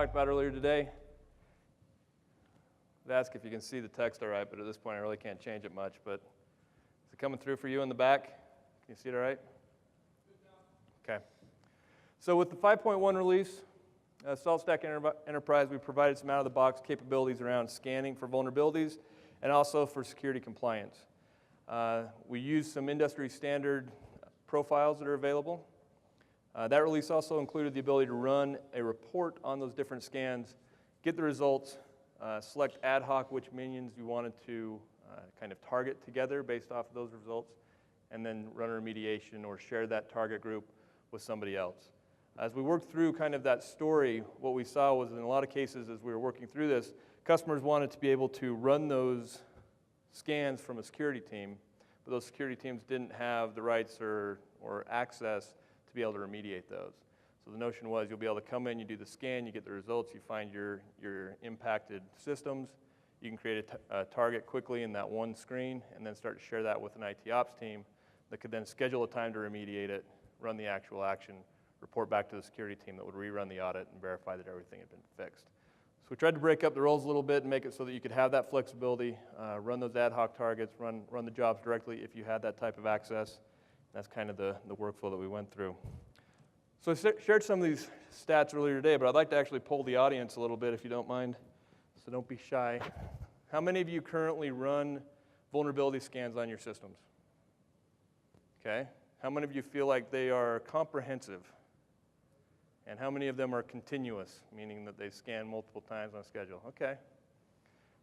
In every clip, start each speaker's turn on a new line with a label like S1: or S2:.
S1: talked about earlier today. I'd ask if you can see the text all right, but at this point I really can't change it much. But is it coming through for you in the back? Can you see it all right? Okay. So with the 5.1 release, SaltStack Enterprise, we provided some out-of-the-box capabilities around scanning for vulnerabilities and also for security compliance. We use some industry standard profiles that are available. That release also included the ability to run a report on those different scans, get the results, select ad hoc which minions you wanted to kind of target together based off of those results, and then run a remediation or share that target group with somebody else. As we worked through kind of that story, what we saw was in a lot of cases as we were working through this, customers wanted to be able to run those scans from a security team, but those security teams didn't have the rights or access to be able to remediate those. So the notion was you'll be able to come in, you do the scan, you get the results, you find your impacted systems, you can create a target quickly in that one screen and then start to share that with an IT ops team that could then schedule a time to remediate it, run the actual action, report back to the security team that would rerun the audit and verify that everything had been fixed. So we tried to break up the roles a little bit and make it so that you could have that flexibility, run those ad hoc targets, run the jobs directly if you had that type of access. That's kind of the workflow that we went through. So I shared some of these stats earlier today, but I'd like to actually poll the audience a little bit if you don't mind, so don't be shy. How many of you currently run vulnerability scans on your systems? Okay. How many of you feel like they are comprehensive? And how many of them are continuous, meaning that they scan multiple times on schedule? Okay.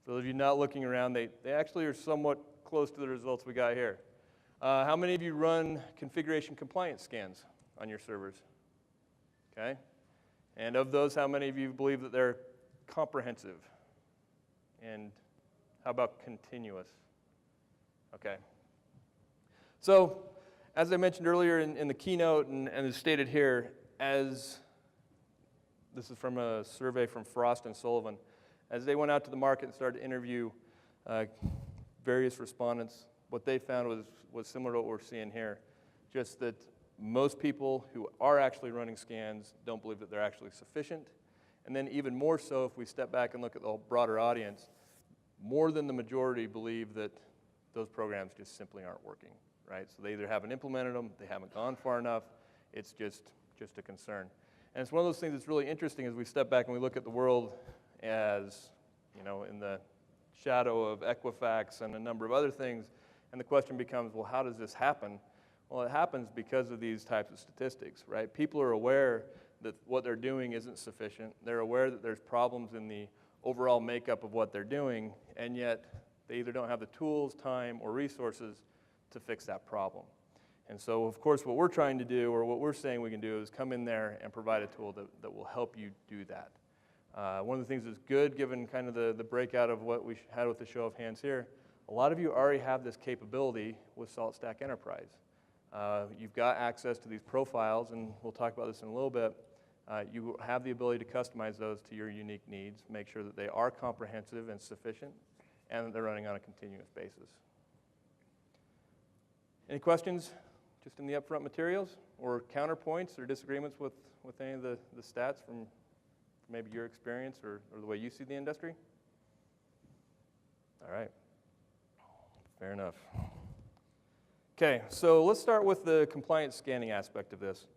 S1: For those of you not looking around, they actually are somewhat close to the results we got here. How many of you run configuration compliance scans on your servers? Okay. And of those, how many of you believe that they're comprehensive? And how about continuous? Okay. So, as I mentioned earlier in the keynote and as stated here, this is from a survey from Frost and Sullivan, as they went out to the market and started to interview various respondents, what they found was similar to what we're seeing here, just that most people who are actually running scans don't believe that they're actually sufficient. And then even more so, if we step back and look at the broader audience, more than the majority believe that those programs just simply aren't working, right? So they either haven't implemented them, they haven't gone far enough, it's just a concern. And it's one of those things that's really interesting as we step back and we look at the world as, you know, in the shadow of Equifax and a number of other things, and the question becomes, well, how does this happen? Well, it happens because of these types of statistics, right? People are aware that what they're doing isn't sufficient. They're aware that there's problems in the overall makeup of what they're doing, and yet they either don't have the tools, time, or resources to fix that problem. And so, of course, what we're trying to do, or what we're saying we can do, is come in there and provide a tool that will help you do that. One of the things that's good, given kind of the breakout of what we had with the show of hands here, a lot of you already have this capability with SaltStack Enterprise. You've got access to these profiles, and we'll talk about this in a little bit. You have the ability to customize those to your unique needs, make sure that they are comprehensive and sufficient, and that they're running on a continuous basis. Any questions just in the upfront materials, or counterpoints or disagreements with any of the stats from maybe your experience or the way you see the industry? All right. Fair enough. Okay, so let's start with the compliance scanning aspect of this.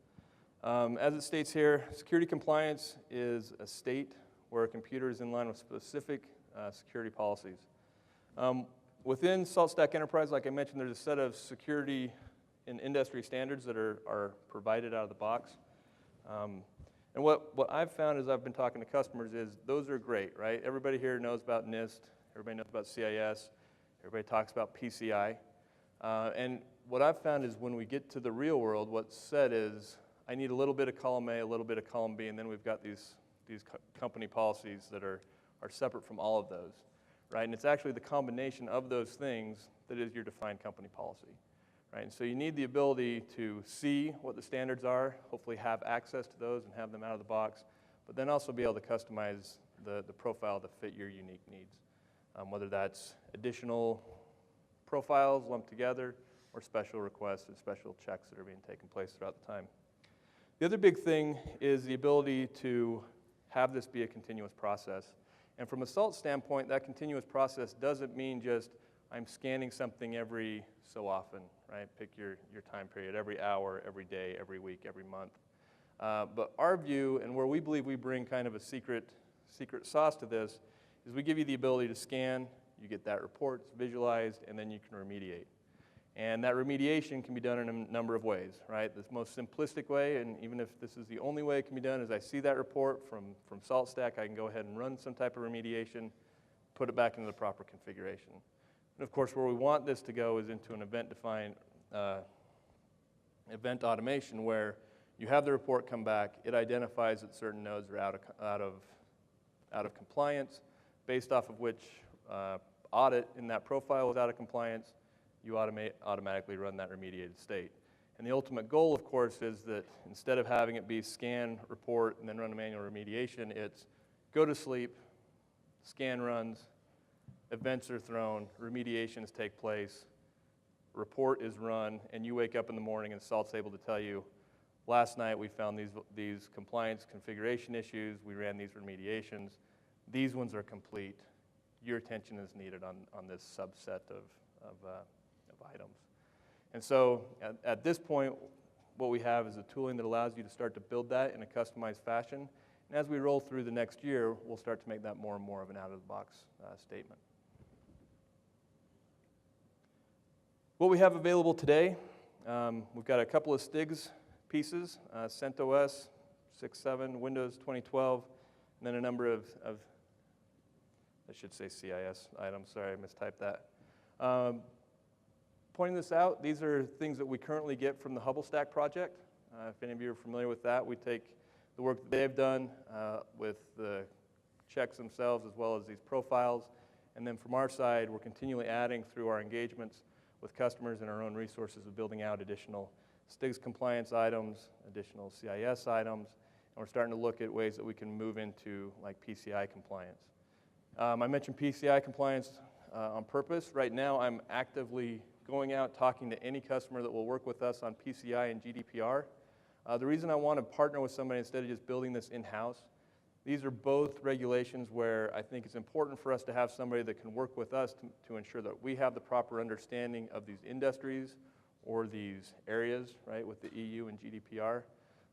S1: As it states here, security compliance is a state where a computer is in line with specific security policies. Within SaltStack Enterprise, like I mentioned, there's a set of security and industry standards that are provided out of the box. And what I've found as I've been talking to customers is those are great, right? Everybody here knows about NIST, everybody knows about CIS, everybody talks about PCI. And what I've found is when we get to the real world, what's said is, I need a little bit of column A, a little bit of column B, and then we've got these company policies that are separate from all of those, right? And it's actually the combination of those things that is your defined company policy, right? And so you need the ability to see what the standards are, hopefully have access to those and have them out of the box, but then also be able to customize the profile to fit your unique needs, whether that's additional profiles lumped together or special requests and special checks that are being taken place throughout the time. The other big thing is the ability to have this be a continuous process. And from a SALT standpoint, that continuous process doesn't mean just I'm scanning something every so often, right? Pick your time period, every hour, every day, every week, every month. But our view, and where we believe we bring kind of a secret sauce to this, is we give you the ability to scan, you get that report, it's visualized, and then you can remediate. And that remediation can be done in a number of ways, right? The most simplistic way, and even if this is the only way it can be done, is I see that report from SaltStack, I can go ahead and run some type of remediation, put it back into the proper configuration. And of course, where we want this to go is into an event-defined event automation where you have the report come back, it identifies that certain nodes are out of compliance, based off of which audit in that profile is out of compliance, you automatically run that remediated state. And the ultimate goal, of course, is that instead of having it be scan, report, and then run a manual remediation, it's go to sleep, scan runs, events are thrown, remediations take place, report is run, and you wake up in the morning and SALT's able to tell you, last night we found these compliance configuration issues, we ran these remediations, these ones are complete, your attention is needed on this subset of items. And so at this point, what we have is a tooling that allows you to start to build that in a customized fashion. And as we roll through the next year, we'll start to make that more and more of an out-of-the-box statement. What we have available today, we've got a couple of STIGs pieces, CentOS 6.7, Windows 2012, and then a number of I should say CIS items, sorry, I mistyped that. Pointing this out, these are things that we currently get from the HubbleStack project. If any of you are familiar with that, we take the work that they've done with the checks themselves as well as these profiles, and then from our side, we're continually adding through our engagements with customers and our own resources of building out additional STIGs compliance items, additional CIS items, and we're starting to look at ways that we can move into like PCI compliance. I mentioned PCI compliance on purpose. Right now, I'm actively going out talking to any customer that will work with us on PCI and GDPR. The reason I want to partner with somebody instead of just building this in-house, these are both regulations where I think it's important for us to have somebody that can work with us to ensure that we have the proper understanding of these industries or these areas, right, with the EU and GDPR,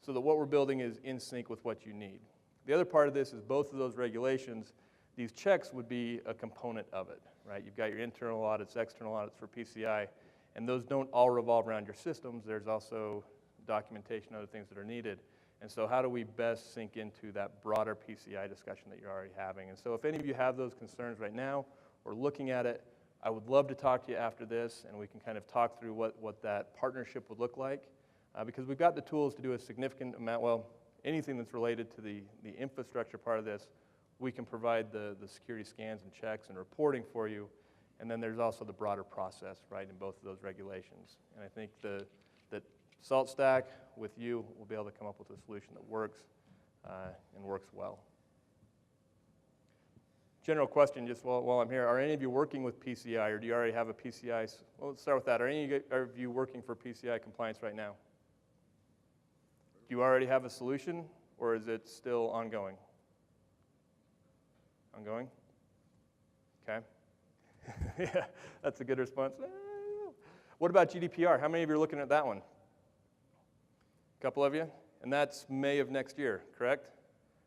S1: so that what we're building is in sync with what you need. The other part of this is both of those regulations, these checks would be a component of it, right? You've got your internal audits, external audits for PCI, and those don't all revolve around your systems. There's also documentation, other things that are needed. And so how do we best sync into that broader PCI discussion that you're already having? And so if any of you have those concerns right now or looking at it, I would love to talk to you after this, and we can kind of talk through what that partnership would look like, because we've got the tools to do a significant amount, well, anything that's related to the infrastructure part of this, we can provide the security scans and checks and reporting for you, and then there's also the broader process, right, in both of those regulations. And I think that SaltStack with you will be able to come up with a solution that works and works well. General question, just while I'm here, are any of you working with PCI, or do you already have a PCI? Well, let's start with that. Are any of you working for PCI compliance right now? Do you already have a solution, or is it still ongoing? Ongoing? Okay. Yeah, that's a good response. What about GDPR? How many of you are looking at that one? A couple of you? And that's May of next year, correct?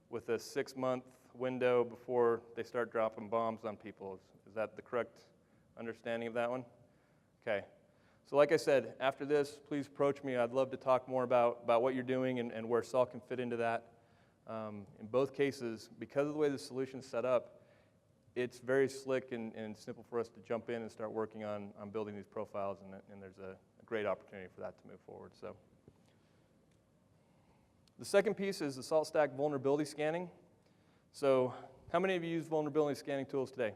S1: With a 6-month window before they start dropping bombs on people. Is that the correct understanding of that one? Okay. So like I said, after this, please approach me. I'd love to talk more about what you're doing and where Salt can fit into that. In both cases, because of the way the solution's set up, it's very slick and simple for us to jump in and start working on building these profiles, and there's a great opportunity for that to move forward. So, the second piece is the SaltStack vulnerability scanning. So how many of you use vulnerability scanning tools today?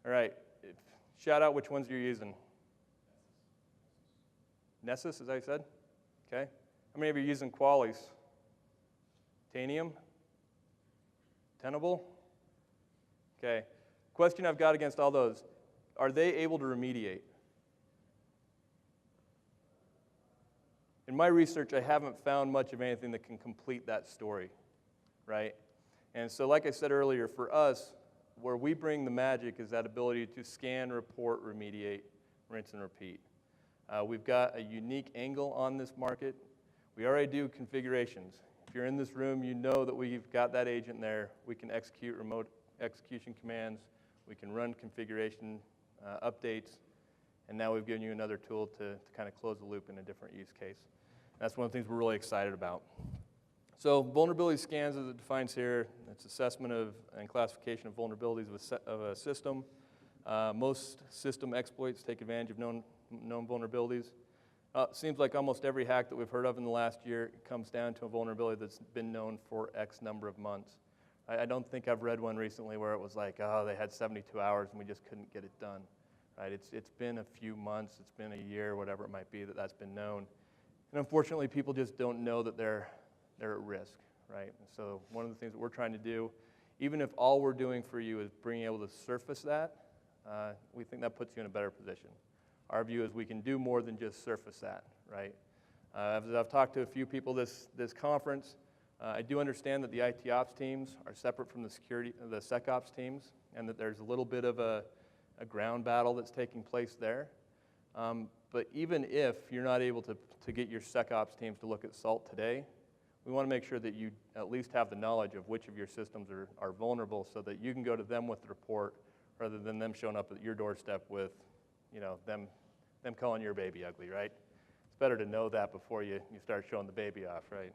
S1: All right, shout out which ones you're using. Nessus, is that what you said? Okay. How many of you are using Qualys? Tanium? Tenable? Okay. Question I've got against all those, are they able to remediate? In my research, I haven't found much of anything that can complete that story. right? And so like I said earlier, for us, where we bring the magic is that ability to scan, report, remediate, rinse, and repeat. We've got a unique angle on this market. We already do configurations. If you're in this room, you know that we've got that agent there. We can execute remote execution commands. We can run configuration updates. And now we've given you another tool to kind of close the loop in a different use case. That's one of the things we're really excited about. So vulnerability scans, as it defines here, it's assessment of and classification of vulnerabilities of a system. Most system exploits take advantage of known vulnerabilities. Seems like almost every hack that we've heard of in the last year comes down to a vulnerability that's been known for X number of months. I don't think I've read one recently where it was like, oh, they had 72 hours and we just couldn't get it done. Right? It's been a few months, it's been a year, whatever it might be, that's been known. And unfortunately, people just don't know that they're at risk, right? And so one of the things that we're trying to do, even if all we're doing for you is being able to surface that, we think that puts you in a better position. Our view is we can do more than just surface that, right? As I've talked to a few people this conference, I do understand that the IT ops teams are separate from the SecOps teams, and that there's a little bit of a ground battle that's taking place there. But even if you're not able to get your SecOps teams to look at Salt today, we want to make sure that you at least have the knowledge of which of your systems are vulnerable so that you can go to them with the report rather than them showing up at your doorstep with, you know, them calling your baby ugly, right? It's better to know that before you start showing the baby off, right?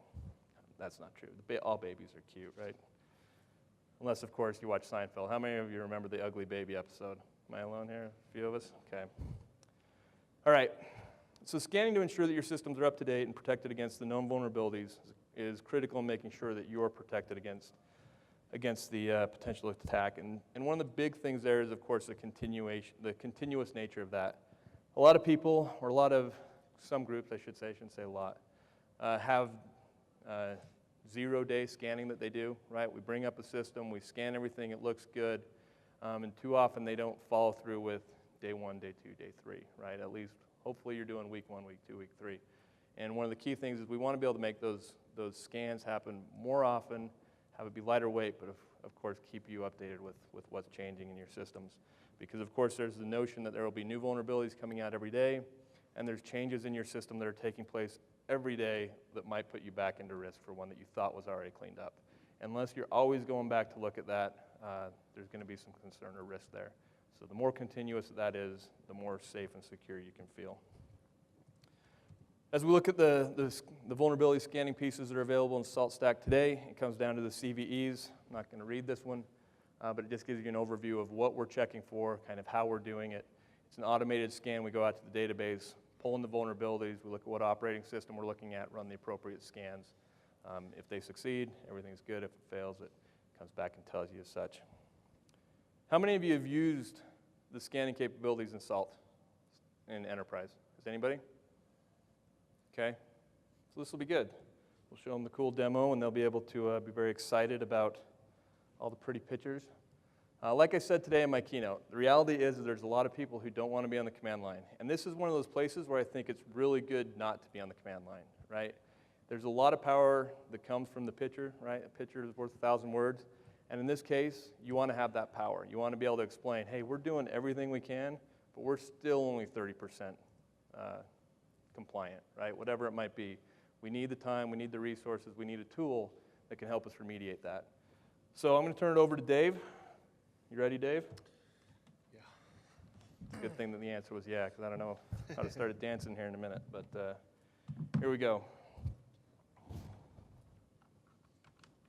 S1: That's not true. All babies are cute, right? Unless, of course, you watch Seinfeld. How many of you remember the ugly baby episode? Am I alone here? A few of us? Okay. All right. So scanning to ensure that your systems are up to date and protected against the known vulnerabilities is critical in making sure that you're protected against the potential attack. And one of the big things there is, of course, the continuous nature of that. A lot of people, or some groups, I shouldn't say a lot, have 0-day scanning that they do, right? We bring up a system, we scan everything, it looks good, and too often they don't follow through with day 1, day 2, day 3, right? At least, hopefully you're doing week 1, week 2, week 3. And one of the key things is we want to be able to make those scans happen more often, have it be lighter weight, but of course keep you updated with what's changing in your systems. Because of course there's the notion that there will be new vulnerabilities coming out every day, and there's changes in your system that are taking place every day that might put you back into risk for one that you thought was already cleaned up. Unless you're always going back to look at that, there's going to be some concern or risk there. So the more continuous that is, the more safe and secure you can feel. As we look at the vulnerability scanning pieces that are available in SaltStack today, it comes down to the CVEs. I'm not going to read this one, but it just gives you an overview of what we're checking for, kind of how we're doing it. It's an automated scan. We go out to the database, pull in the vulnerabilities, we look at what operating system we're looking at, run the appropriate scans. If they succeed, everything's good. If it fails, it comes back and tells you as such. How many of you have used the scanning capabilities in Salt in Enterprise? Is anybody? Okay, so this will be good. We'll show them the cool demo, and they'll be able to be very excited about all the pretty pictures. Like I said today in my keynote, the reality is that there's a lot of people who don't want to be on the command line. And this is one of those places where I think it's really good not to be on the command line, right? There's a lot of power that comes from the picture, right? A picture is worth 1,000 words. And in this case, you want to have that power. You want to be able to explain, hey, we're doing everything we can, but we're still only 30% compliant, right? Whatever it might be. We need the time, we need the resources, we need a tool that can help us remediate that. So I'm going to turn it over to Dave. You ready, Dave?
S2: Yeah.
S1: It's a good thing that the answer was yeah, because I don't know how to start dancing here in a minute, but here we go.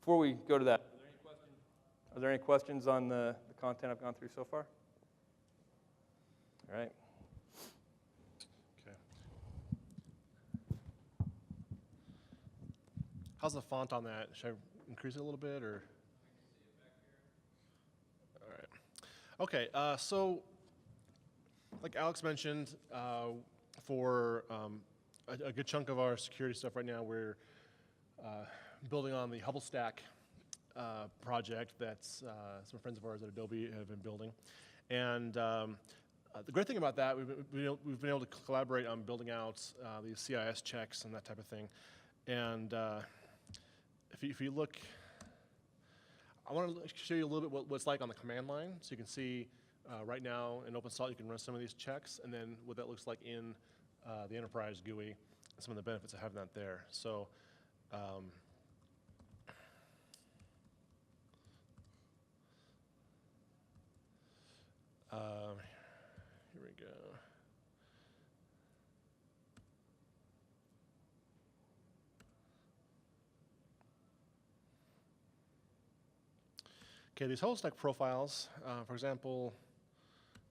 S1: Before we go to that, are there any questions on the content I've gone through so far? All right.
S2: Okay. How's the font on that? Should I increase it a little bit, or? All right. Okay. So, like Alex mentioned, for a good chunk of our security stuff right now, we're building on the HubbleStack project that's some friends of ours at Adobe have been building. And the great thing about that, we've been able to collaborate on building out these CIS checks and that type of thing. And if you look I want to show you a little bit what it's like on the command line. So you can see right now in OpenSSL you can run some of these checks, and then what that looks like in the enterprise GUI, and some of the benefits of having that there. So here we go. Okay, these whole stack profiles, for example,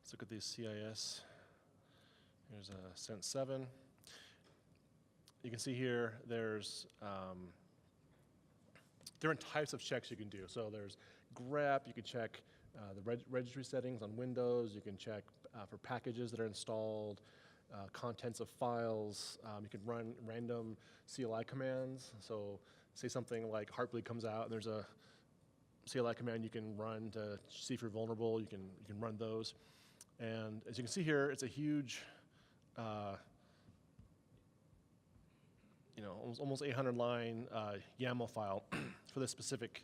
S2: let's look at these CIS. Here's a CENT7. You can see here there's different types of checks you can do. So there's grep, you can check the registry settings on Windows, you can check for packages that are installed, contents of files, you can run random CLI commands. So say something like Heartbleed comes out and there's a CLI command you can run to see if you're vulnerable, you can run those. And as you can see here, it's a huge, almost 800-line YAML file for this specific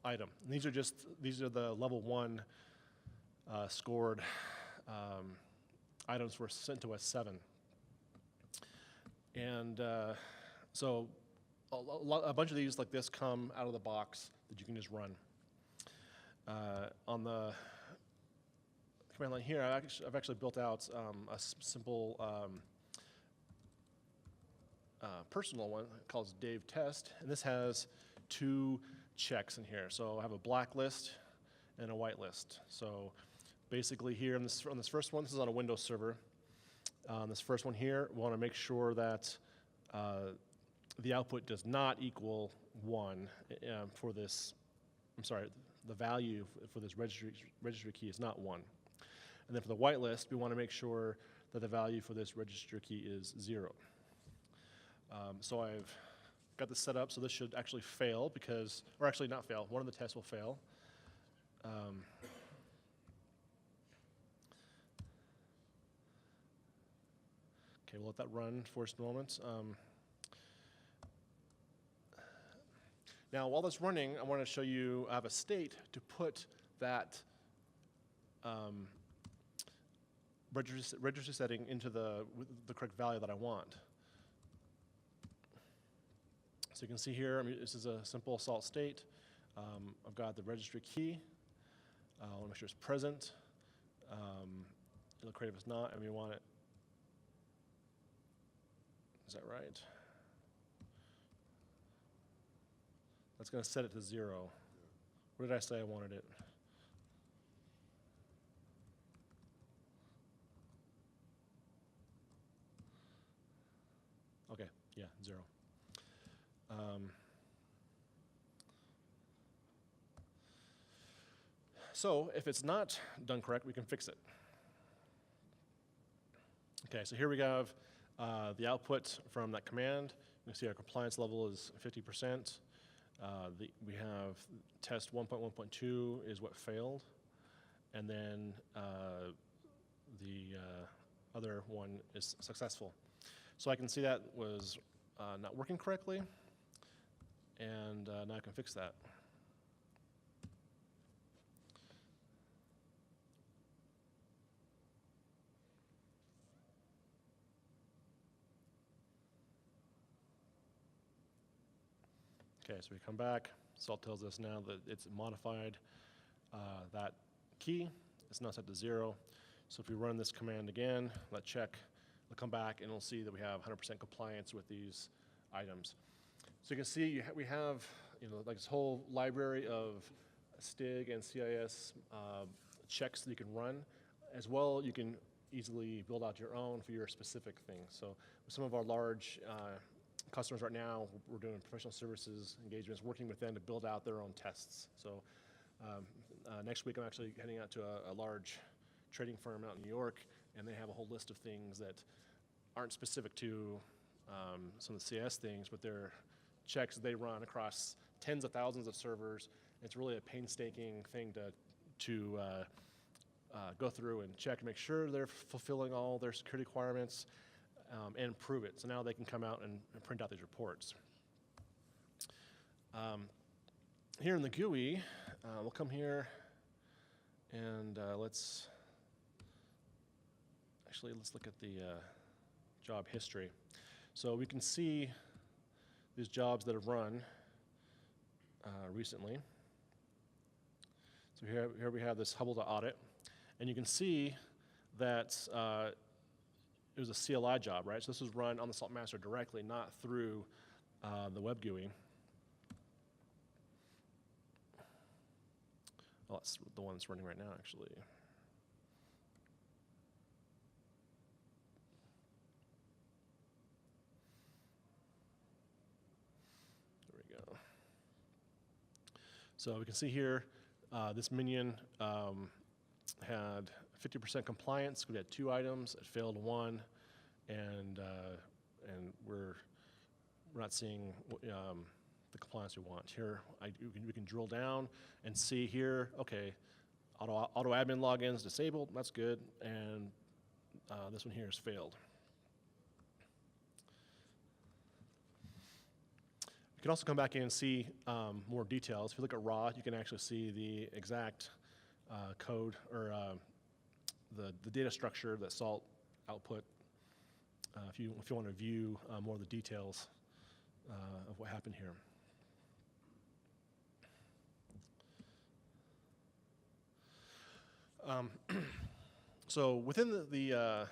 S2: item. And these are the level 1 scored items were sent to S7. And so a bunch of these like this come out of the box that you can just run. On the command line here, I've actually built out a simple personal one called Dave Test, and this has 2 checks in here. So I have a blacklist and a whitelist. So basically here on this first one, this is on a Windows server. On this first one here, we want to make sure that the output does not equal 1 for this. I'm sorry, the value for this registry key is not 1. And then for the whitelist, we want to make sure that the value for this registry key is 0. So I've got this set up, so this should actually fail because, or actually not fail, one of the tests will fail. Okay, we'll let that run for just a moment. Now, while that's running, I want to show you, I have a state to put that registry setting into the correct value that I want. So you can see here, this is a simple salt state. I've got the registry key. I want to make sure it's present. It'll create if it's not, and we want it. Is that right? That's going to set it to 0. Where did I say I wanted it? Okay, yeah, 0. So if it's not done correct, we can fix it. Okay, so here we have the output from that command. You can see our compliance level is 50%. We have test 1.1.2 is what failed, and then the other one is successful. So I can see that was not working correctly, and now I can fix that. Okay, so we come back. Salt tells us now that it's modified that key. It's now set to 0. So if we run this command again, let check, we'll come back and we'll see that we have 100% compliance with these items. So you can see we have like this whole library of STIG and CIS checks that you can run. As well, you can easily build out your own for your specific thing. So with some of our large customers right now, we're doing professional services engagements, working with them to build out their own tests. So next week I'm actually heading out to a large trading firm out in New York, and they have a whole list of things that aren't specific to some of the CS things, but they're checks they run across tens of thousands of servers. It's really a painstaking thing to go through and check and make sure they're fulfilling all their security requirements and prove it. So now they can come out and print out these reports. here in the GUI, we'll come here and let's look at the job history. So we can see these jobs that have run recently. So here we have this Hubble.audit, and you can see that it was a CLI job, right? So this was run on the SaltMaster directly, not through the web GUI. Well, that's the one that's running right now, actually. There we go. So we can see here, this Minion had 50% compliance. We had 2 items. It failed 1, and we're not seeing the compliance we want. Here, we can drill down and see here, okay, auto admin logins disabled, that's good, and this one here has failed. You can also come back in and see more details. If you look at raw, you can actually see the exact code or the data structure that Salt output. If you want to view more of the details of what happened here. So within the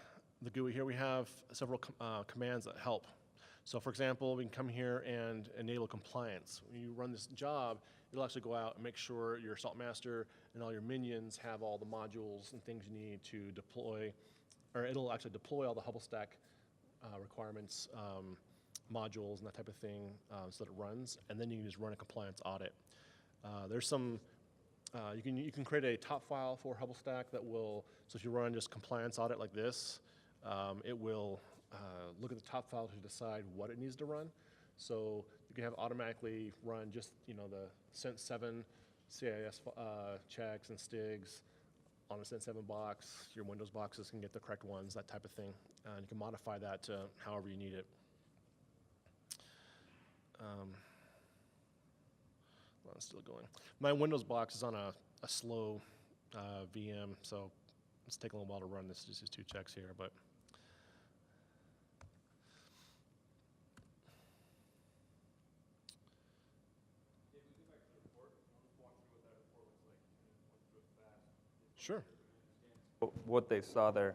S2: GUI here, we have several commands that help. So for example, we can come here and enable compliance. When you run this job, it'll actually go out and make sure your SaltMaster and all your minions have all the modules and things you need to deploy, or it'll actually deploy all the HubbleStack requirements, modules and that type of thing so that it runs, and then you can just run a compliance audit. There's some, you can create a top file for HubbleStack that will, so if you run just compliance audit like this, it will look at the top file to decide what it needs to run. So you can have automatically run just the Cent7 CIS checks and stigs on a Cent7 box. Your Windows boxes can get the correct ones, that type of thing. And you can modify that to however you need it. Well, it's still going. My Windows box is on a slow VM, so it's taking a little while to run this. Just these 2 checks here, but. Sure.
S1: What they saw there.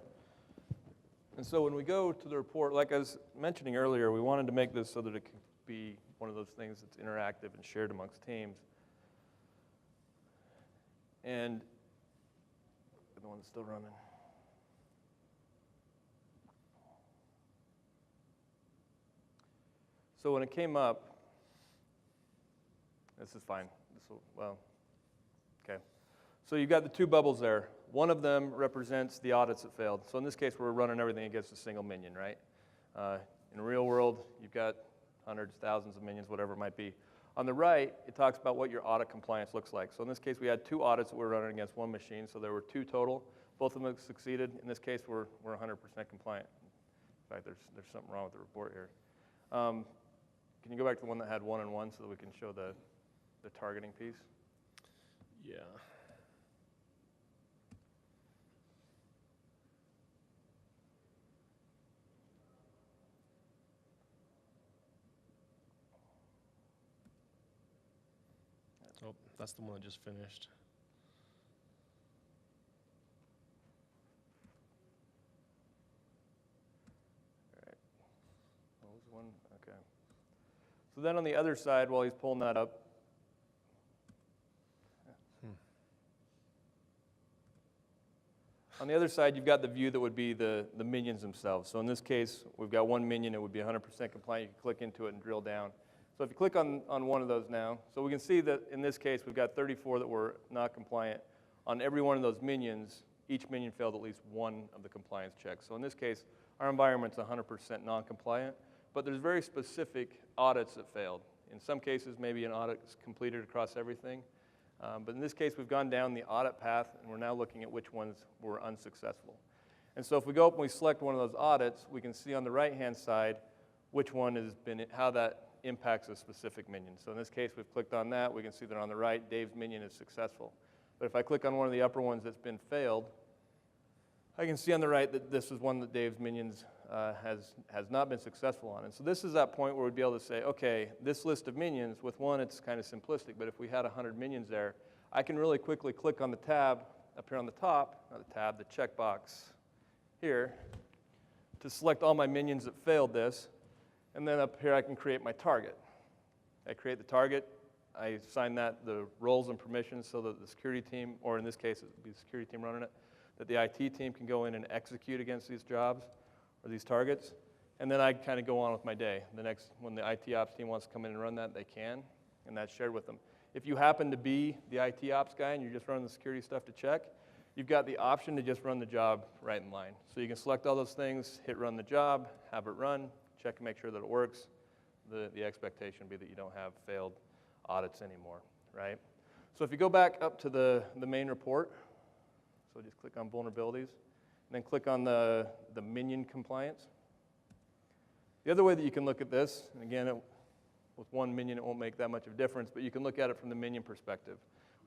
S1: And so when we go to the report, like I was mentioning earlier, we wanted to make this so that it could be one of those things that's interactive and shared amongst teams. And the one's still running. So when it came up, this is fine. This will, well, okay. So you've got the 2 bubbles there. One of them represents the audits that failed. So in this case, we're running everything against a single minion, right? In the real world, you've got hundreds, thousands of minions, whatever it might be. On the right, it talks about what your audit compliance looks like. So in this case, we had 2 audits that we were running against 1 machine, so there were 2 total. Both of them succeeded. In this case, we're 100% compliant. In fact, there's something wrong with the report here. Can you go back to the one that had 1 and 1 so that we can show the targeting piece?
S2: Yeah. Oh, that's the one that just finished.
S1: All right. What was one? Okay. So then on the other side, while he's pulling that up, on the other side, you've got the view that would be the minions themselves. So in this case, we've got 1 minion. It would be 100% compliant. You can click into it and drill down. So if you click on one of those now, so we can see that in this case, we've got 34 that were not compliant. On every one of those minions, each minion failed at least 1 of the compliance checks. So in this case, our environment's 100% non-compliant, but there's very specific audits that failed. In some cases, maybe an audit is completed across everything. But in this case, we've gone down the audit path, and we're now looking at which ones were unsuccessful. And so if we go up and we select one of those audits, we can see on the right-hand side which one has been, how that impacts a specific minion. So in this case, we've clicked on that. We can see that on the right, Dave's minion is successful. But if I click on one of the upper ones that's been failed, I can see on the right that this is one that Dave's minions has not been successful on. And so this is that point where we'd be able to say, okay, this list of minions, with one, it's kind of simplistic, but if we had 100 minions there, I can really quickly click on the tab up here on the top, not the tab, the checkbox here, to select all my minions that failed this, and then up here I can create my target. I create the target, I assign that the roles and permissions so that the security team, or in this case it would be the security team running it, that the IT team can go in and execute against these jobs or these targets, and then I kind of go on with my day. When the IT ops team wants to come in and run that, they can, and that's shared with them. If you happen to be the IT ops guy and you're just running the security stuff to check, you've got the option to just run the job right in line. So you can select all those things, hit run the job, have it run, check and make sure that it works. The expectation would be that you don't have failed audits anymore, right? So if you go back up to the main report, so just click on vulnerabilities, and then click on the Minion Compliance. The other way that you can look at this, and again, with one minion it won't make that much of a difference, but you can look at it from the minion perspective.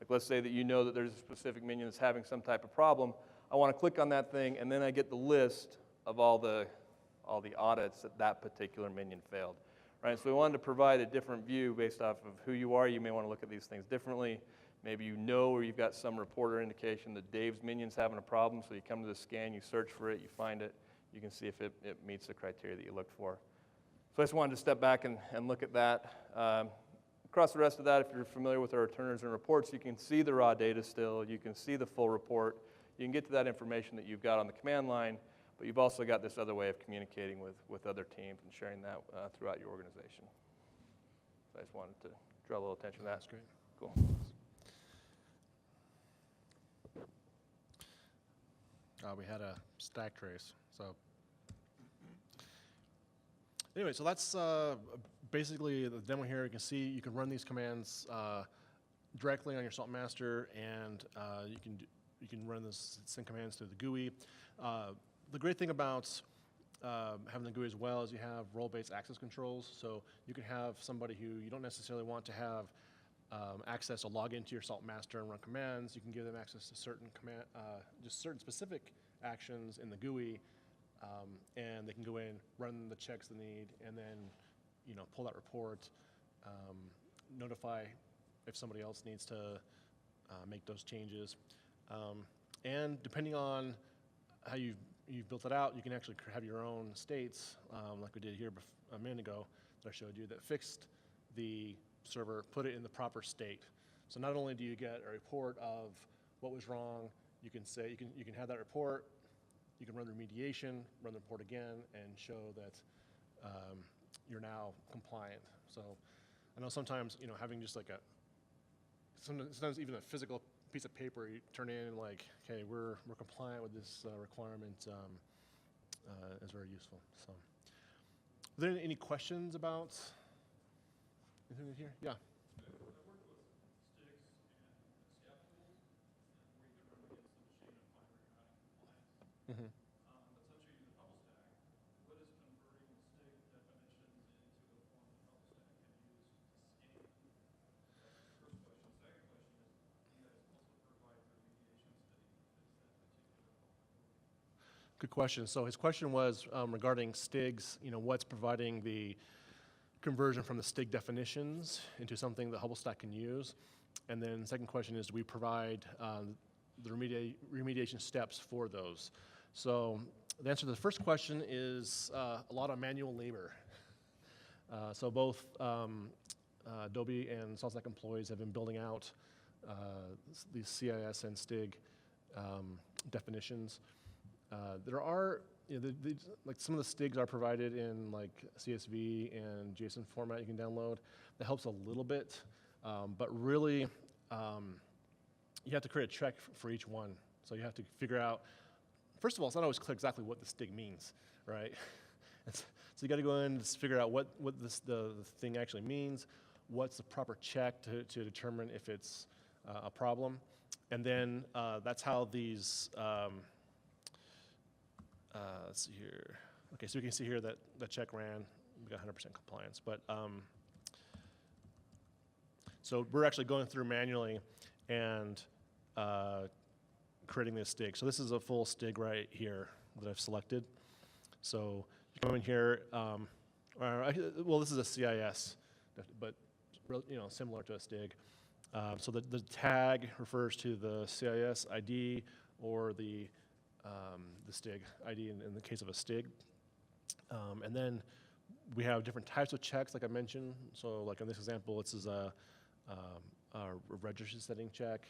S1: Like let's say that you know that there's a specific minion that's having some type of problem. I want to click on that thing, and then I get the list of all the audits that particular minion failed. Right? So we wanted to provide a different view based off of who you are. You may want to look at these things differently. Maybe you know, or you've got some report or indication that Dave's minion's having a problem, so you come to the scan, you search for it, you find it, you can see if it meets the criteria that you look for. So I just wanted to step back and look at that. Across the rest of that, if you're familiar with our returners and reports, you can see the raw data still, you can see the full report, you can get to that information that you've got on the command line, but you've also got this other way of communicating with other teams and sharing that throughout your organization. So I just wanted to draw a little attention to that.
S2: That's great.
S1: Cool.
S2: We had a stack trace, so. Anyway, so that's basically the demo here. You can see you can run these commands directly on your SaltMaster, and you can run this send commands to the GUI. The great thing about having the GUI as well is you have role-based access controls. So you can have somebody who you don't necessarily want to have access to log into your SaltMaster and run commands. You can give them access to certain just certain specific actions in the GUI, and they can go in, run the checks they need, and then pull that report, notify if somebody else needs to make those changes, and depending on how you've built it out, you can actually have your own states, like we did here a minute ago that I showed you, that fixed the server, put it in the proper state. So not only do you get a report of what was wrong, you can say you can have that report, you can run remediation, run the report again, and show that you're now compliant. So I know sometimes having just like sometimes even a physical piece of paper you turn in like, okay, we're compliant with this requirement is very useful. So, are there any questions about anything here? Yeah. Mm-hmm.
S3: Essentially, in SaltStack, what is converting the STIG definitions into a form that SaltStack can use to scan? That's the first question. Second question is, do you guys also provide remediation study to fix that particular vulnerability?
S2: Good question. So his question was regarding STIGs, what's providing the conversion from the STIG definitions into something that SaltStack can use? And then the second question is, do we provide the remediation steps for those? So the answer to the first question is a lot of manual labor. So both Adobe and SaltStack employees have been building out these CIS and STIG definitions. There are, like some of the STIGs are provided in like CSV and JSON format you can download. That helps a little bit, but really you have to create a check for each one. So you have to figure out, first of all, it's not always clear exactly what the STIG means, right? So you got to go in and figure out what the thing actually means, what's the proper check to determine if it's a problem, and then that's how these, let's see here. Okay, so we can see here that the check ran, we got 100% compliance, but So we're actually going through manually and creating this STIG. So this is a full STIG right here that I've selected. So you come in here, well, this is a CIS, but similar to a STIG. So the tag refers to the CIS ID or the STIG ID in the case of a STIG. And then we have different types of checks, like I mentioned. So like in this example, this is a registry setting check.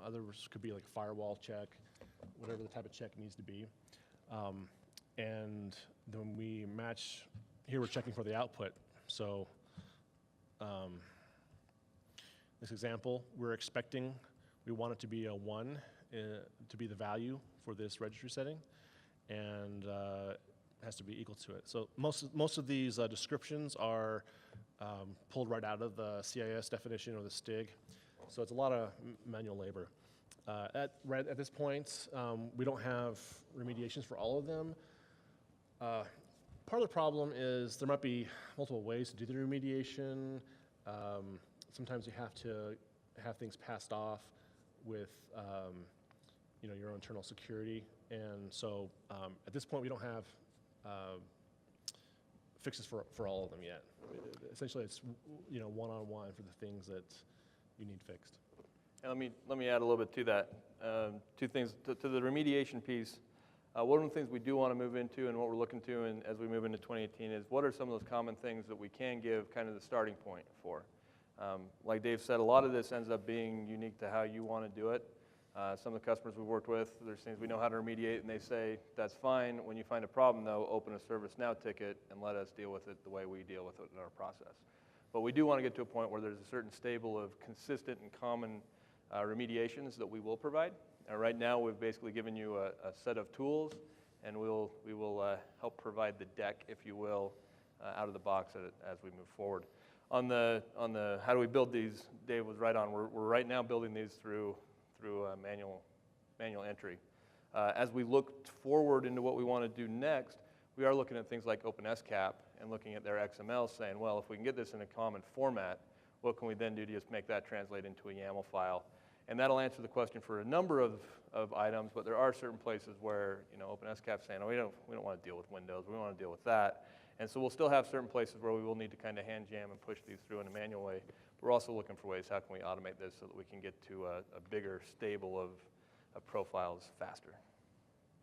S2: Others could be like firewall check, whatever the type of check needs to be. And then we match, here we're checking for the output. So this example, we're expecting, we want it to be a 1 to be the value for this registry setting, and it has to be equal to it. So most of these descriptions are pulled right out of the CIS definition or the STIG. So it's a lot of manual labor. At this point, we don't have remediations for all of them. Part of the problem is there might be multiple ways to do the remediation. Sometimes you have to have things passed off with your own internal security. And so at this point, we don't have fixes for all of them yet. Essentially, it's one-on-one for the things that you need fixed.
S1: And let me add a little bit to that. Two things to the remediation piece. One of the things we do want to move into, and what we're looking to, and as we move into 2018, is what are some of those common things that we can give kind of the starting point for. Like Dave said, a lot of this ends up being unique to how you want to do it. Some of the customers we've worked with, there's things we know how to remediate, and they say, that's fine. When you find a problem, though, open a ServiceNow ticket and let us deal with it the way we deal with it in our process. But we do want to get to a point where there's a certain stable of consistent and common remediations that we will provide. Right now, we've basically given you a set of tools, and we will help provide the deck, if you will, out of the box as we move forward. On the how do we build these, Dave was right on. We're right now building these through manual entry. As we look forward into what we want to do next, we are looking at things like OpenSCAP and looking at their XML, saying, well, if we can get this in a common format, what can we then do to just make that translate into a YAML file? And that'll answer the question for a number of items, but there are certain places where OpenSCAP's saying, oh, we don't want to deal with Windows, we want to deal with that. And so we'll still have certain places where we will need to kind of hand jam and push these through in a manual way. But we're also looking for ways, how can we automate this so that we can get to a bigger stable of profiles faster.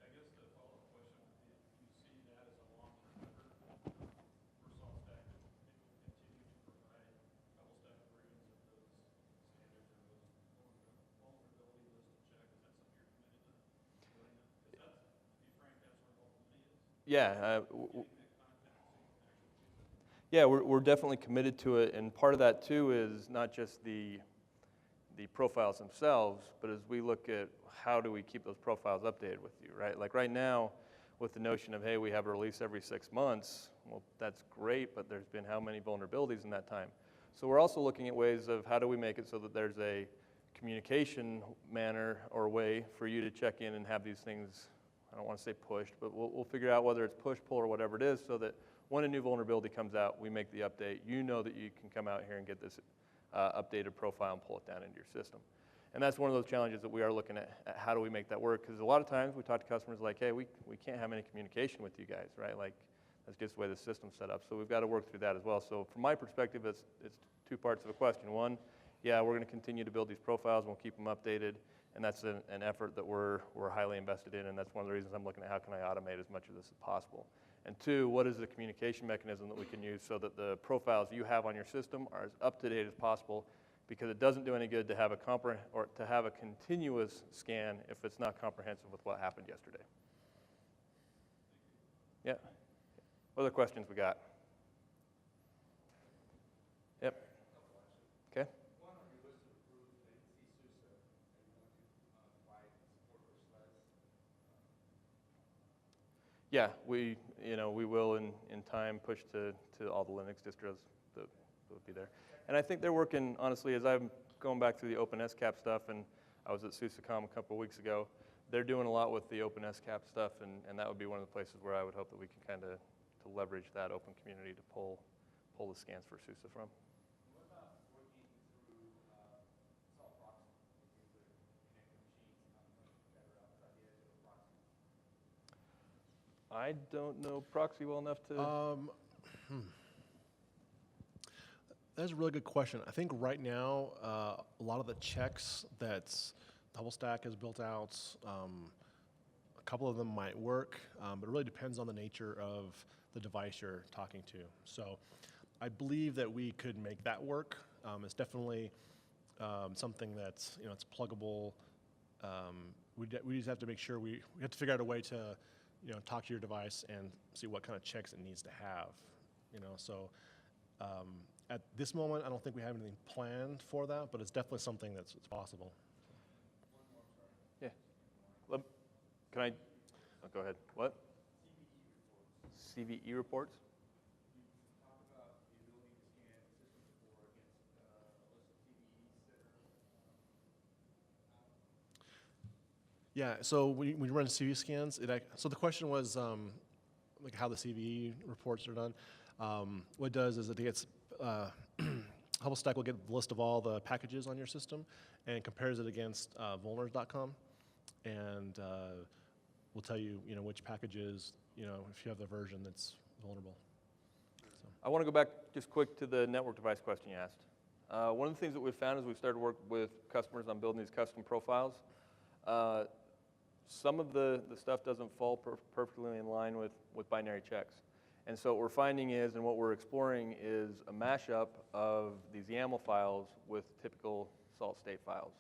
S3: I guess the follow-up question would be, do you see that as a long-term effort for SaltStack that it will continue to provide double-stack versions of those standards or those vulnerability listed checks? Is that something you're committed to doing? Because that's, to be frank, that's where ultimately is.
S1: Yeah. Yeah, we're definitely committed to it, and part of that too is not just the profiles themselves, but as we look at how do we keep those profiles updated with you, right? Like right now, with the notion of, hey, we have a release every 6 months, well, that's great, but there's been how many vulnerabilities in that time? So we're also looking at ways of how do we make it so that there's a communication manner or way for you to check in and have these things, I don't want to say pushed, but we'll figure out whether it's push, pull, or whatever it is, so that when a new vulnerability comes out, we make the update. You know that you can come out here and get this updated profile and pull it down into your system. And that's one of those challenges that we are looking at how do we make that work? Because a lot of times we talk to customers like, hey, we can't have any communication with you guys, right? Like, that's just the way the system's set up. So we've got to work through that as well. So from my perspective, it's two parts of a question. One, yeah, we're going to continue to build these profiles, and we'll keep them updated. And that's an effort that we're highly invested in, and that's one of the reasons I'm looking at how can I automate as much of this as possible. And two, what is the communication mechanism that we can use so that the profiles you have on your system are as up to date as possible, because it doesn't do any good to have a continuous scan if it's not comprehensive with what happened yesterday. Yeah. What other questions we got? Yep. Okay.
S4: One on your list of approved agency SUSE, are you going to provide support for SLEDs?
S1: Yeah, we will in time push to all the Linux distros that would be there. And I think they're working, honestly, as I'm going back through the OpenSCAP stuff, and I was at SUSECOM a couple of weeks ago, they're doing a lot with the OpenSCAP stuff, and that would be one of the places where I would hope that we can kind of to leverage that open community to pull the scans for SUSE from.
S4: What about working through
S1: I don't know Proxy well enough to.
S2: That's a really good question. I think right now, a lot of the checks that SaltStack has built out, a couple of them might work, but it really depends on the nature of the device you're talking to. So I believe that we could make that work. It's definitely something that's, it's pluggable. We just have to make sure we have to figure out a way to, talk to your device and see what kind of checks it needs to have. So at this moment, I don't think we have anything planned for that, but it's definitely something that's possible.
S1: Yeah. Can I? Oh, go ahead. What? CVE reports?
S4: Talk about the ability to scan systems for against a list of CVEs that are
S2: Yeah, so when you run CVS scans, so the question was like how the CVE reports are done. What it does is it gets, SaltStack will get the list of all the packages on your system and compares it against vulners.com, and will tell you, which packages, if you have the version that's vulnerable. So.
S1: I want to go back just quick to the network device question you asked. One of the things that we've found as we've started to work with customers on building these custom profiles, some of the stuff doesn't fall perfectly in line with binary checks. And so what we're finding is, and what we're exploring is a mashup of these YAML files with typical salt state files.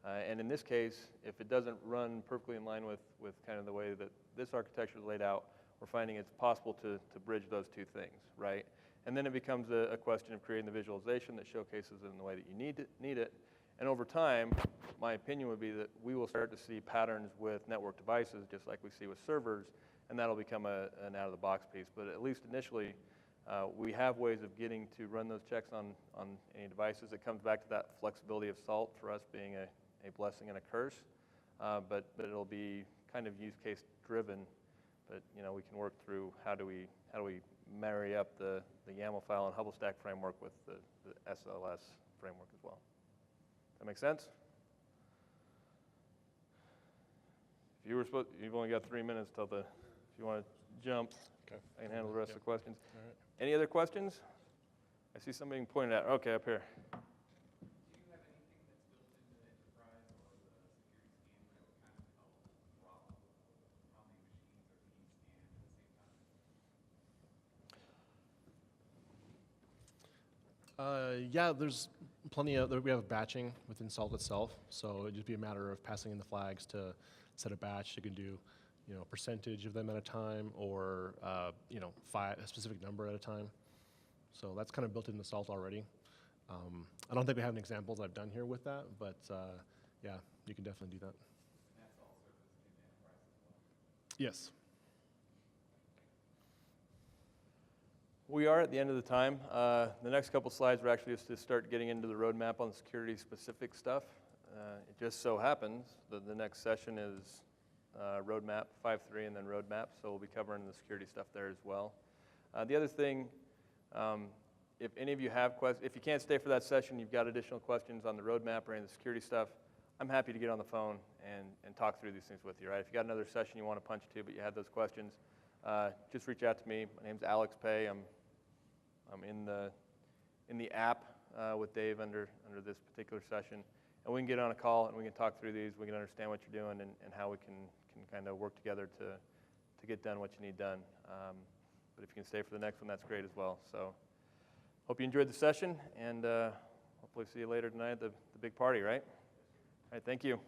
S1: And in this case, if it doesn't run perfectly in line with kind of the way that this architecture is laid out, we're finding it's possible to bridge those two things, right? And then it becomes a question of creating the visualization that showcases it in the way that you need it. And over time, my opinion would be that we will start to see patterns with network devices, just like we see with servers, and that'll become an out-of-the-box piece. But at least initially, we have ways of getting to run those checks on any devices. It comes back to that flexibility of SALT for us being a blessing and a curse, but it'll be kind of use case driven. But we can work through how do we marry up the YAML file and HubleStack framework with the SLS framework as well. Does that make sense? If you've only got 3 minutes till if you want to jump,
S2: Okay.
S1: I can handle the rest of the questions.
S2: All right.
S1: Any other questions? I see something being pointed at. Okay, up here.
S4: Do you have anything that's built into the enterprise or the security scan that would kind of help throttle how many machines are being scanned at the same time?
S2: Yeah, there's plenty of, we have batching within Salt itself, so it'd just be a matter of passing in the flags to set a batch. You can do, a percentage of them at a time, or a specific number at a time. So that's kind of built into Salt already. I don't think we have any examples I've done here with that, but yeah, you can definitely do that.
S4: And that's all surfaced in the enterprise as well?
S2: Yes.
S1: We are at the end of the time. The next couple slides are actually just to start getting into the roadmap on the security-specific stuff. It just so happens that the next session is roadmap 5.3 and then roadmap, so we'll be covering the security stuff there as well. The other thing, if any of you have questions, if you can't stay for that session, you've got additional questions on the roadmap or any of the security stuff, I'm happy to get on the phone and talk through these things with you, right? If you got another session you want to punch to, but you had those questions, just reach out to me. My name's Alex Peay. I'm in the app with Dave under this particular session, and we can get on a call and we can talk through these. We can understand what you're doing and how we can kind of work together to get done what you need done. But if you can stay for the next one, that's great as well. So hope you enjoyed the session, and hopefully see you later tonight at the big party, right? All right, thank you.